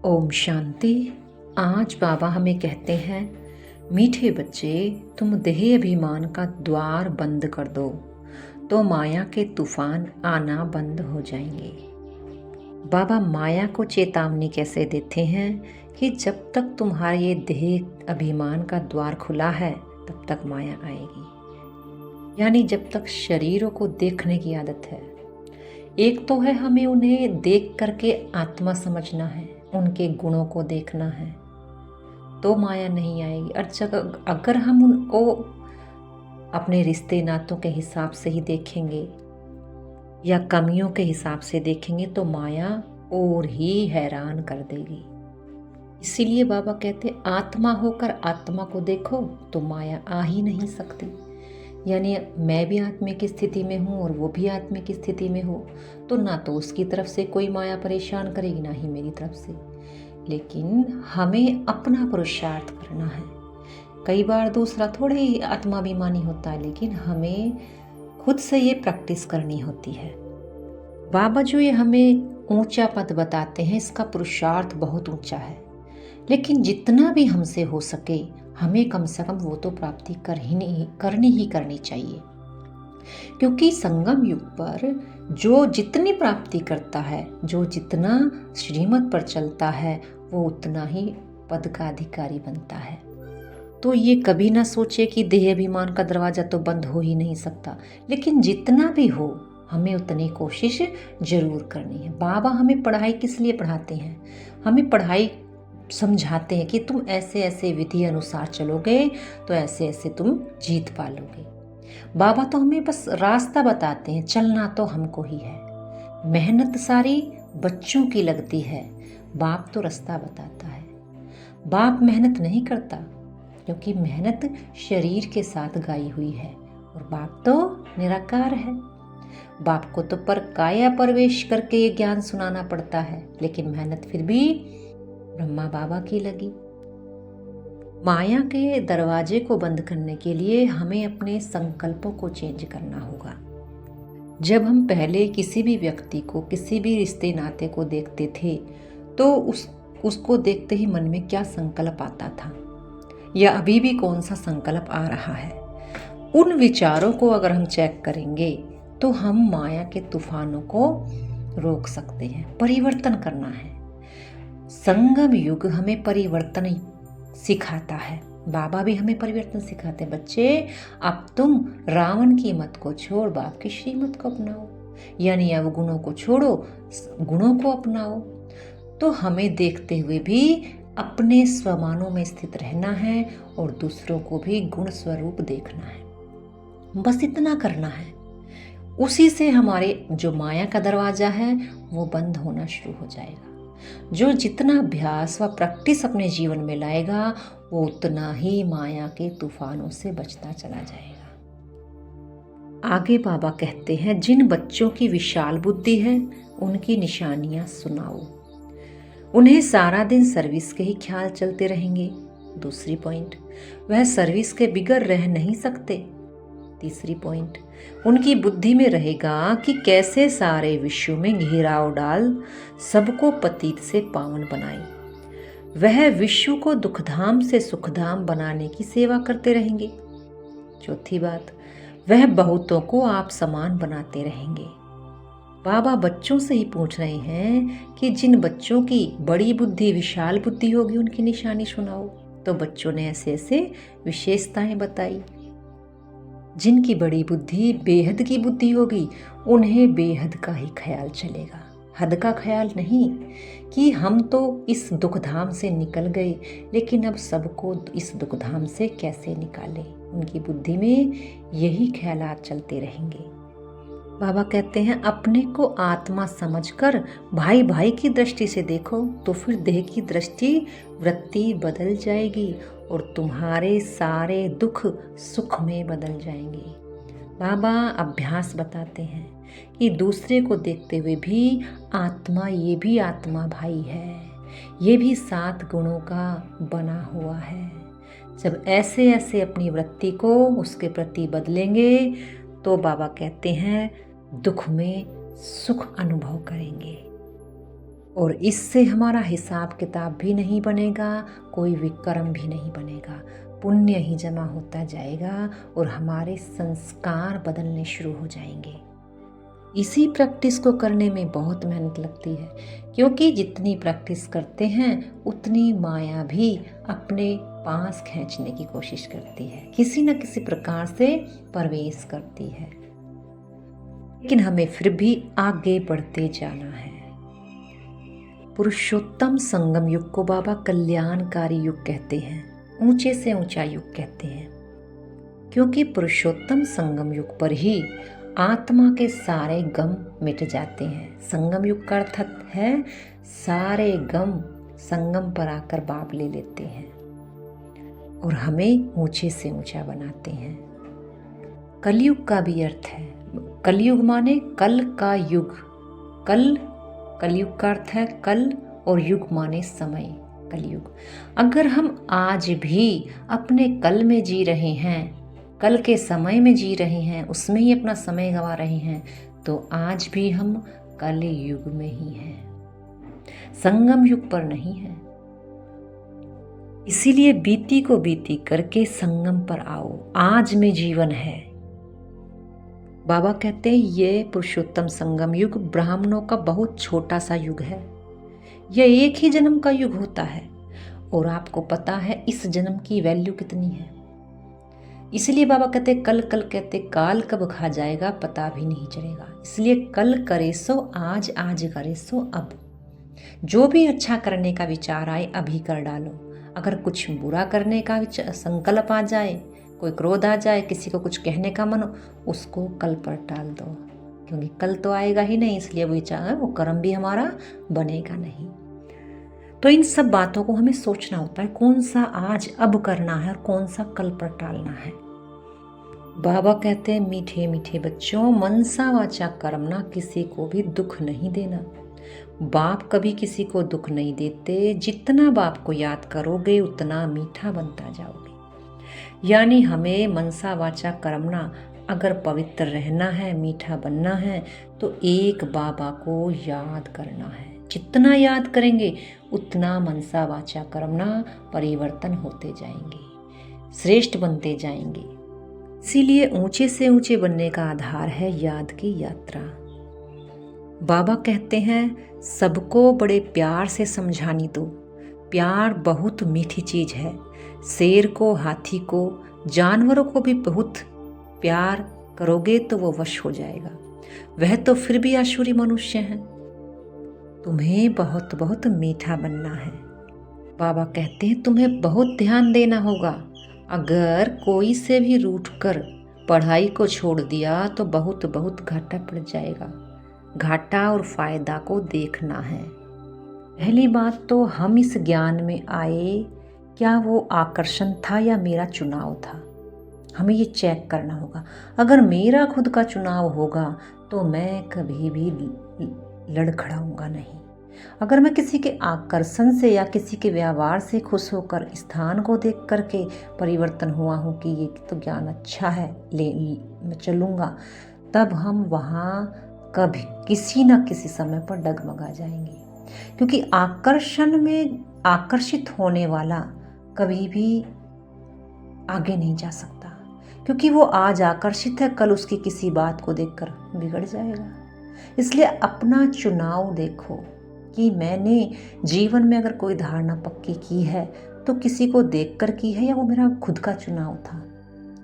ओम शांति। आज बाबा हमें कहते हैं, मीठे बच्चे, तुम देह अभिमान का द्वार बंद कर दो तो माया के तूफान आना बंद हो जाएंगे। बाबा माया को चेतावनी कैसे देते हैं कि जब तक तुम्हारा ये देह अभिमान का द्वार खुला है तब तक माया आएगी। यानी जब तक शरीरों को देखने की आदत है, एक तो है हमें उन्हें देख करके आत्मा समझना है, उनके गुणों को देखना है, तो माया नहीं आएगी। और अगर हम उनको अपने रिश्ते नातों के हिसाब से ही देखेंगे या कमियों के हिसाब से देखेंगे तो माया और ही हैरान कर देगी। इसीलिए बाबा कहते, आत्मा होकर आत्मा को देखो तो माया आ ही नहीं सकती। यानी मैं भी आत्मा की स्थिति में हूँ और वो भी आत्मा की स्थिति में हो, तो ना तो उसकी तरफ से कोई माया परेशान करेगी, ना ही मेरी तरफ से। लेकिन हमें अपना पुरुषार्थ करना है। कई बार दूसरा थोड़े ही आत्माभिमानी होता है, लेकिन हमें खुद से ये प्रैक्टिस करनी होती है। बाबा जो ये हमें ऊंचा पद बताते हैं, इसका पुरुषार्थ बहुत ऊंचा है, लेकिन जितना भी हमसे हो सके हमें कम से कम वो तो प्राप्ति करनी ही चाहिए। क्योंकि संगम युग पर जो जितनी प्राप्ति करता है, जो जितना श्रीमत पर चलता है, वो उतना ही पद का अधिकारी बनता है। तो ये कभी ना सोचे कि देह अभिमान का दरवाजा तो बंद हो ही नहीं सकता, लेकिन जितना भी हो हमें उतनी कोशिश जरूर करनी है। बाबा हमें पढ़ाई किस लिए पढ़ाते हैं? हमें पढ़ाई समझाते हैं कि तुम ऐसे ऐसे विधि अनुसार चलोगे तो ऐसे ऐसे तुम जीत पालोगे। बाबा तो हमें बस रास्ता बताते हैं, चलना तो हमको ही है। मेहनत सारी बच्चों की लगती है, बाप तो रास्ता बताता है। बाप मेहनत नहीं करता, क्योंकि मेहनत शरीर के साथ गाई हुई है और बाप तो निराकार है। बाप को तो पर काया प्रवेश करके ये ज्ञान सुनाना पड़ता है, लेकिन मेहनत फिर भी ब्रह्मा बाबा की लगी। माया के दरवाजे को बंद करने के लिए हमें अपने संकल्पों को चेंज करना होगा। जब हम पहले किसी भी व्यक्ति को, किसी भी रिश्ते नाते को देखते थे, तो उसको देखते ही मन में क्या संकल्प आता था, या अभी भी कौन सा संकल्प आ रहा है, उन विचारों को अगर हम चेक करेंगे तो हम माया के तूफानों को रोक सकते हैं। परिवर्तन करना है। संगम युग हमें परिवर्तन सिखाता है। बाबा भी हमें परिवर्तन सिखाते हैं। बच्चे, अब तुम रावण की मत को छोड़ बाप की श्रीमत को अपनाओ, यानी अब गुणों को छोड़ो, गुणों को अपनाओ। तो हमें देखते हुए भी अपने स्वमानों में स्थित रहना है और दूसरों को भी गुण स्वरूप देखना है। बस इतना करना है। उसी से हमारे जो माया का दरवाजा है वो बंद होना शुरू हो जाएगा। जो जितना अभ्यास व प्रैक्टिस अपने जीवन में लाएगा, वो उतना ही माया के तूफानों से बचता चला जाएगा। आगे बाबा कहते हैं, जिन बच्चों की विशाल बुद्धि है उनकी निशानियां सुनाओ। उन्हें सारा दिन सर्विस के ही ख्याल चलते रहेंगे। दूसरी पॉइंट, वह सर्विस के बिगर रह नहीं सकते। तीसरी पॉइंट, उनकी बुद्धि में रहेगा कि कैसे सारे विश्व में घेराव डाल सबको पतित से पावन बनाए। वह विश्व को दुखधाम से सुखधाम बनाने की सेवा करते रहेंगे। चौथी बात, वह बहुतों को आप समान बनाते रहेंगे। बाबा बच्चों से ही पूछ रहे हैं कि जिन बच्चों की बड़ी बुद्धि, विशाल बुद्धि होगी, उनकी निशानी सुनाओ। तो बच्चों ने ऐसे ऐसे विशेषताएं बताई। जिनकी बड़ी बुद्धि बेहद की बुद्धि होगी, उन्हें बेहद का ही ख्याल चलेगा, हद का ख्याल नहीं कि हम तो इस दुखधाम से निकल गए, लेकिन अब सबको इस दुखधाम से कैसे निकालें। उनकी बुद्धि में यही ख्यालात चलते रहेंगे। बाबा कहते हैं, अपने को आत्मा समझकर भाई भाई की दृष्टि से देखो, तो फिर देह की दृष्टि वृत्ति बदल जाएगी और तुम्हारे सारे दुख सुख में बदल जाएंगे। बाबा अभ्यास बताते हैं कि दूसरे को देखते हुए भी आत्मा, ये भी आत्मा भाई है, ये भी 7 गुणों का बना हुआ है। जब ऐसे ऐसे अपनी वृत्ति को उसके प्रति बदलेंगे तो बाबा कहते हैं दुख में सुख अनुभव करेंगे। और इससे हमारा हिसाब किताब भी नहीं बनेगा, कोई विक्रम भी नहीं बनेगा। पुण्य ही जमा होता जाएगा और हमारे संस्कार बदलने शुरू हो जाएंगे। इसी प्रैक्टिस को करने में बहुत मेहनत लगती है, क्योंकि जितनी प्रैक्टिस करते हैं उतनी माया भी अपने पास खींचने की कोशिश करती है, किसी न किसी प्रकार से प्रवेश करती है। लेकिन हमें फिर भी आगे बढ़ते जाना है। पुरुषोत्तम संगम युग को बाबा कल्याणकारी युग कहते हैं, ऊंचे से ऊंचा युग कहते हैं, क्योंकि पुरुषोत्तम संगम युग पर ही आत्मा के सारे गम मिट जाते हैं। संगम युग का अर्थ है सारे गम संगम पर आकर बाप ले लेते हैं और हमें ऊंचे से ऊंचा बनाते हैं। कलयुग का भी अर्थ है, कलयुग माने कल का युग, कलयुग का अर्थ है कल और युग माने समय, कलयुग। अगर हम आज भी अपने कल में जी रहे हैं, कल के समय में जी रहे हैं, उसमें ही अपना समय गंवा रहे हैं, तो आज भी हम कल युग में ही हैं, संगम युग पर नहीं है। इसीलिए बीती को बीती करके संगम पर आओ, आज में जीवन है। बाबा कहते हैं ये पुरुषोत्तम संगम युग ब्राह्मणों का बहुत छोटा सा युग है, यह एक ही जन्म का युग होता है और आपको पता है इस जन्म की वैल्यू कितनी है। इसलिए बाबा कहते कल कल कहते काल कब खा जाएगा पता भी नहीं चलेगा। इसलिए कल करे सो आज, आज करे सो अब। जो भी अच्छा करने का विचार आए अभी कर डालो। अगर कुछ बुरा करने का संकल्प आ जाए, कोई क्रोध आ जाए, किसी को कुछ कहने का मन हो, उसको कल पर टाल दो, क्योंकि कल तो आएगा ही नहीं। इसलिए वो कर्म भी हमारा बनेगा नहीं। तो इन सब बातों को हमें सोचना होता है, कौन सा आज अब करना है और कौन सा कल पर टालना है। बाबा कहते हैं मीठे मीठे बच्चों, मनसा वाचा कर्मना, किसी को भी दुख नहीं देना। बाप कभी किसी को दुख नहीं देते। जितना बाप को याद करोगे उतना मीठा बनता जाओगे। यानी हमें मनसा वाचा कर्मना, अगर पवित्र रहना है, मीठा बनना है, तो एक बाबा को याद करना है। जितना याद करेंगे उतना मनसा वाचा कर्मना परिवर्तन होते जाएंगे, श्रेष्ठ बनते जाएंगे। इसीलिए ऊंचे से ऊंचे बनने का आधार है याद की यात्रा। बाबा कहते हैं सबको बड़े प्यार से समझानी दो। प्यार बहुत मीठी चीज है। शेर को, हाथी को, जानवरों को भी बहुत प्यार करोगे तो वो वश हो जाएगा। वह तो फिर भी आसुरी मनुष्य हैं। तुम्हें बहुत बहुत मीठा बनना है। बाबा कहते हैं तुम्हें बहुत ध्यान देना होगा। अगर कोई से भी रूठकर पढ़ाई को छोड़ दिया तो बहुत बहुत घाटा पड़ जाएगा। घाटा और फायदा को देखना है। पहली बात तो हम इस ज्ञान में आए, क्या वो आकर्षण था या मेरा चुनाव था? हमें ये चेक करना होगा। अगर मेरा खुद का चुनाव होगा तो मैं कभी भी लड़खड़ाऊंगा नहीं। अगर मैं किसी के आकर्षण से या किसी के व्यवहार से खुश होकर स्थान को देख करके परिवर्तन हुआ हूँ कि ये तो ज्ञान अच्छा है, मैं चलूँगा, तब हम वहाँ कभी किसी न किसी समय पर डगमगा जाएंगे। क्योंकि आकर्षण में आकर्षित होने वाला कभी भी आगे नहीं जा सकता, क्योंकि वो आज आकर्षित है, कल उसकी किसी बात को देखकर बिगड़ जाएगा। इसलिए अपना चुनाव देखो कि मैंने जीवन में अगर कोई धारणा पक्की की है तो किसी को देखकर की है या वो मेरा खुद का चुनाव था।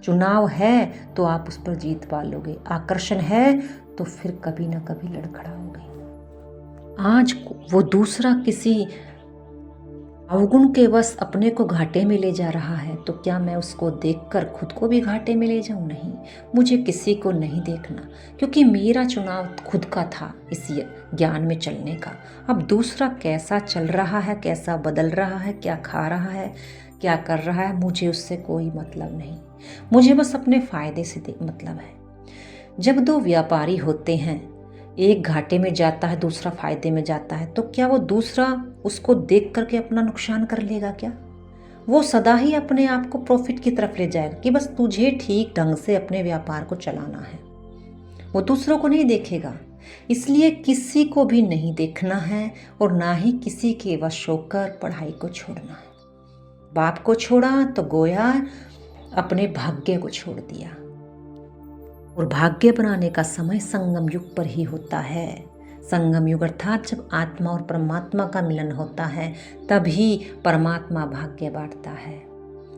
चुनाव है तो आप उस पर जीत पा लोगे। आकर्षण है तो फिर कभी ना कभी लड़खड़ाओगे। आज वो दूसरा किसी अवगुण के वश अपने को घाटे में ले जा रहा है, तो क्या मैं उसको देखकर खुद को भी घाटे में ले जाऊं? नहीं, मुझे किसी को नहीं देखना, क्योंकि मेरा चुनाव खुद का था इस ज्ञान में चलने का। अब दूसरा कैसा चल रहा है, कैसा बदल रहा है, क्या खा रहा है, क्या कर रहा है, मुझे उससे कोई मतलब नहीं। मुझे बस अपने फायदे से मतलब है। जब दो व्यापारी होते हैं, एक घाटे में जाता है, दूसरा फायदे में जाता है, तो क्या वो दूसरा उसको देख करके अपना नुकसान कर लेगा? क्या वो सदा ही अपने आप को प्रॉफिट की तरफ ले जाएगा कि बस तुझे ठीक ढंग से अपने व्यापार को चलाना है? वो दूसरों को नहीं देखेगा। इसलिए किसी को भी नहीं देखना है और ना ही किसी के वश होकर पढ़ाई को छोड़ना है। बाप को छोड़ा तो गोया अपने भाग्य को छोड़ दिया। और भाग्य बनाने का समय संगम युग पर ही होता है। संगम युग अर्थात जब आत्मा और परमात्मा का मिलन होता है, तभी परमात्मा भाग्य बांटता है,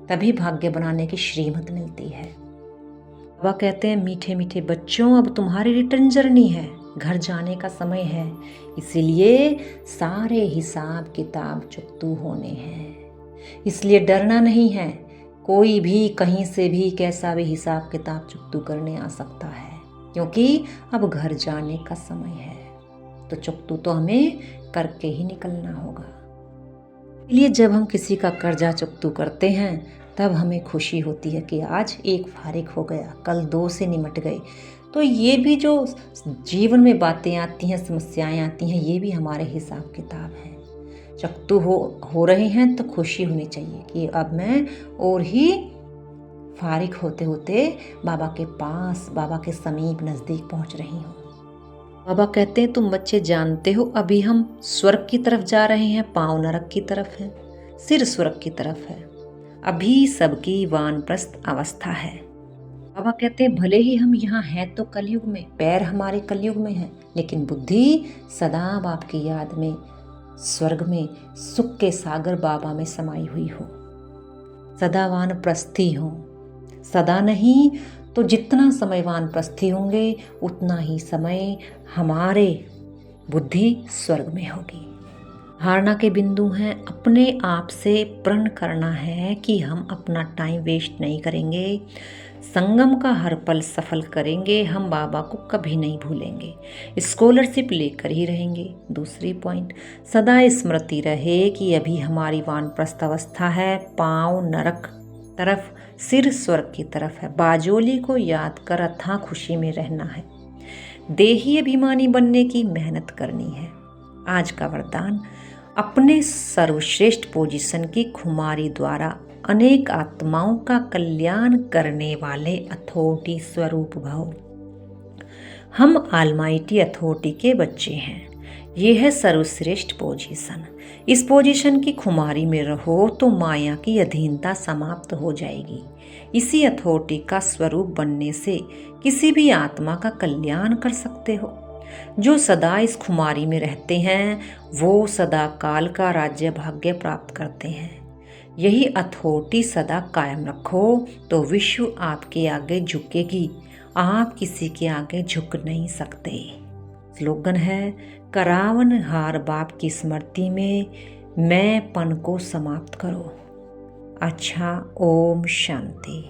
तभी भाग्य बनाने की श्रीमत मिलती है। बाबा कहते हैं, मीठे मीठे बच्चों, अब तुम्हारी रिटर्न जर्नी है, घर जाने का समय है, इसीलिए सारे हिसाब किताब चुकतू होने हैं। इसलिए डरना नहीं है, कोई भी कहीं से भी कैसा भी हिसाब किताब चुकतू करने आ सकता है, क्योंकि अब घर जाने का समय है। तो चुकतू तो हमें करके ही निकलना होगा। इसलिए जब हम किसी का कर्जा चुकतू करते हैं, तब हमें खुशी होती है कि आज एक फारिग हो गया, कल दो से निमट गए। तो ये भी जो जीवन में बातें आती हैं, समस्याएं आती हैं, ये भी हमारे हिसाब किताब हैं। चुकतू हो रहे हैं तो खुशी होनी चाहिए कि अब मैं और ही फारिग होते होते बाबा के पास, बाबा के समीप नज़दीक पहुंच रही हूँ। बाबा कहते हैं, तुम बच्चे जानते हो अभी हम स्वर्ग की तरफ जा रहे हैं, पांव नरक की तरफ है, सिर स्वर्ग की तरफ है। अभी सबकी वानप्रस्थ अवस्था है। बाबा कहते हैं, भले ही हम यहाँ हैं तो कलयुग में, पैर हमारे कलयुग में हैं, लेकिन बुद्धि सदा बाप की याद में, स्वर्ग में, सुख के सागर बाबा में समाई हुई हो। सदा वानप्रस्थी हो, सदा नहीं तो जितना समय वानप्रस्थी होंगे उतना ही समय हमारे बुद्धि स्वर्ग में होगी। धारणा के बिंदु हैं, अपने आप से प्रण करना है कि हम अपना टाइम वेस्ट नहीं करेंगे, संगम का हर पल सफल करेंगे, हम बाबा को कभी नहीं भूलेंगे, स्कॉलरशिप लेकर ही रहेंगे। दूसरी पॉइंट, सदा स्मृति रहे कि अभी हमारी वानप्रस्थ अवस्था है, पांव नरक तरफ, सिर स्वर्ग की तरफ है। बाजोली को याद कर अथाह खुशी में रहना है, देही अभिमानी बनने की मेहनत करनी है। आज का वरदान, अपने सर्वश्रेष्ठ पोजीशन की खुमारी द्वारा अनेक आत्माओं का कल्याण करने वाले अथॉरिटी स्वरूप भव। हम ऑलमाइटी अथॉरिटी के बच्चे हैं, ये है सर्वश्रेष्ठ पोजीशन। इस पोजीशन की खुमारी में रहो तो माया की अधीनता समाप्त हो जाएगी। इसी अथॉरिटी का स्वरूप बनने से किसी भी आत्मा का कल्याण कर सकते हो। जो सदा इस खुमारी में रहते हैं वो सदा काल का राज्य भाग्य प्राप्त करते हैं। यही अथॉरिटी सदा कायम रखो तो विश्व आपके आगे झुकेगी, आप किसी के आगे झुक नहीं सकते। स्लोगन है, करावन हार बाप की स्मृति में मैं पन को समाप्त करो। अच्छा, ओम शांति।